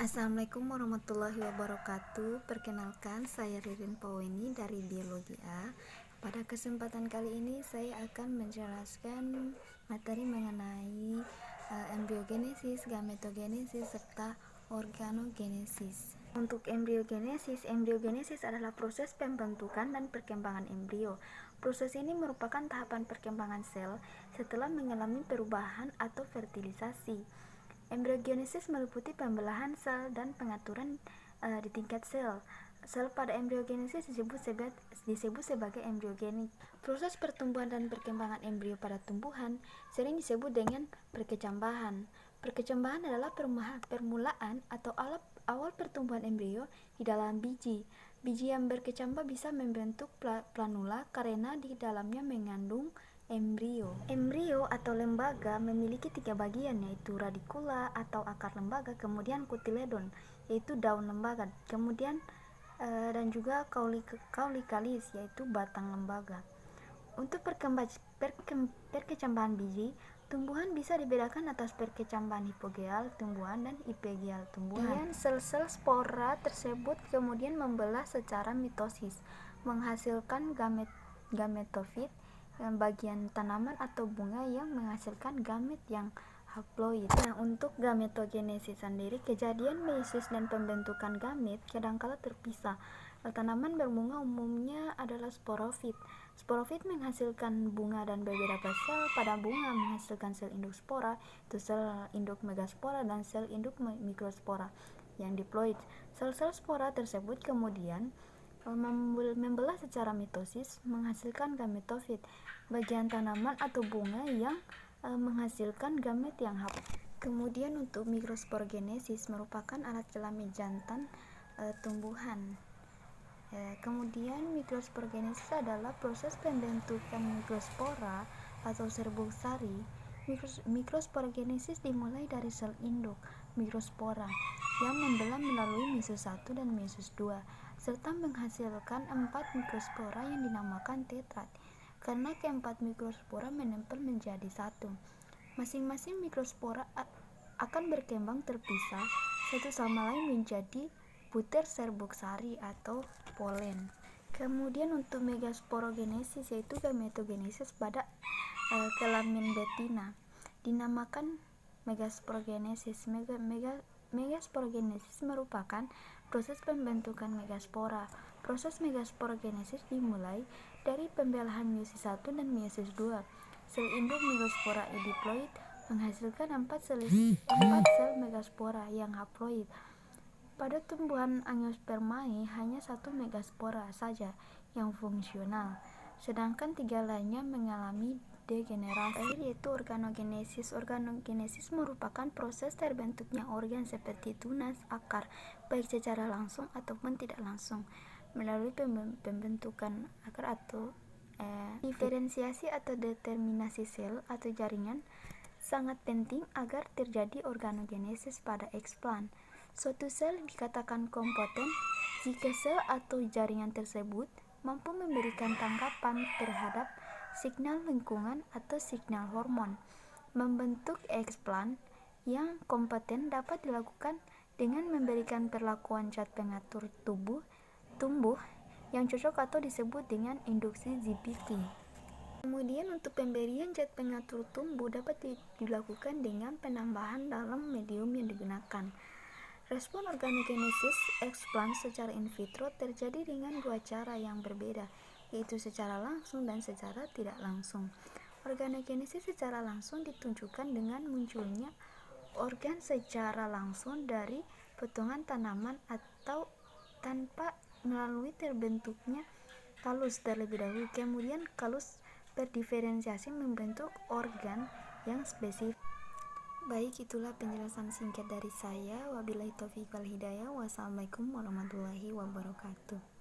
Assalamualaikum warahmatullahi wabarakatuh. Perkenalkan, saya Ririn Paweni dari Biologi A. Pada kesempatan kali ini saya akan menjelaskan materi mengenai embriogenesis, gametogenesis, serta organogenesis. Untuk embriogenesis adalah proses pembentukan dan perkembangan embrio. Proses ini merupakan tahapan perkembangan sel setelah mengalami perubahan atau fertilisasi. Embriogenesis meliputi pembelahan sel dan pengaturan di tingkat sel. Sel pada embriogenesis disebut sebagai embriogenik. Proses pertumbuhan dan perkembangan embrio pada tumbuhan sering disebut dengan perkecambahan. Perkecambahan adalah permulaan atau awal pertumbuhan embrio di dalam biji. Biji yang berkecambah bisa membentuk planula karena di dalamnya mengandung embrio. Embrio atau lembaga memiliki 3 bagian, yaitu radikula atau akar lembaga, kemudian kotiledon yaitu daun lembaga, kemudian dan juga cauliflaris yaitu batang lembaga. Untuk perkecambahan biji, tumbuhan bisa dibedakan atas perkecambahan hipogeal tumbuhan dan hipogeal tumbuhan. Sel-sel spora tersebut kemudian membelah secara mitosis, menghasilkan gametofit, bagian tanaman atau bunga yang menghasilkan gamet yang haploid. Nah, untuk gametogenesis sendiri, kejadian meiosis dan pembentukan gamet kadangkala terpisah. Tanaman berbunga umumnya adalah sporofit. Sporofit menghasilkan bunga dan beberapa sel pada bunga menghasilkan sel induk spora, itu sel induk megaspora dan sel induk mikrospora yang diploid. Sel-sel spora tersebut kemudian membelah secara mitosis menghasilkan gametofit, bagian tanaman atau bunga yang menghasilkan gamet yang haploid. Kemudian untuk mikrosporogenesis merupakan alat kelamin jantan tumbuhan. Kemudian mikrosporogenesis adalah proses pembentukan mikrospora atau serbuk sari. Mikrosporogenesis dimulai dari sel induk mikrospora yang membelah melalui meiosis 1 dan meiosis 2 serta menghasilkan 4 mikrospora yang dinamakan tetrad karena keempat mikrospora menempel menjadi satu. Masing-masing mikrospora akan berkembang terpisah satu sama lain menjadi butir serbuk sari atau polen. Kemudian untuk megasporogenesis yaitu gametogenesis pada kelamin betina dinamakan megasporogenesis. Megasporogenesis merupakan proses pembentukan megaspora. Proses megasporogenesis dimulai dari pembelahan meiosis 1 dan meiosis 2. Sel induk megaspora diploid menghasilkan 4 sel megaspora yang haploid. Pada tumbuhan angiospermae hanya 1 megaspora saja yang fungsional, sedangkan 3 lainnya mengalami degenerasi. Yaitu organogenesis. Organogenesis merupakan proses terbentuknya organ seperti tunas, akar, baik secara langsung ataupun tidak langsung melalui pembentukan akar atau diferensiasi atau determinasi sel atau jaringan sangat penting agar terjadi organogenesis pada eksplan. Suatu sel dikatakan kompeten jika sel atau jaringan tersebut mampu memberikan tanggapan terhadap signal lingkungan atau signal hormon. Membentuk eksplan yang kompeten dapat dilakukan dengan memberikan perlakuan zat pengatur tumbuh yang cocok atau disebut dengan induksi ZPT. Kemudian untuk pemberian zat pengatur tumbuh dapat dilakukan dengan penambahan dalam medium yang digunakan. Respon organogenesis eksplan secara in vitro terjadi dengan 2 cara yang berbeda, yaitu secara langsung dan secara tidak langsung. Organogenesis secara langsung ditunjukkan dengan munculnya organ secara langsung dari potongan tanaman atau tanpa melalui terbentuknya kalus terlebih dahulu. Kemudian kalus berdiferensiasi membentuk organ yang spesifik. Baik, itulah penjelasan singkat dari saya. Wabillahi taufiq wal hidayah. Wassalamualaikum warahmatullahi wabarakatuh.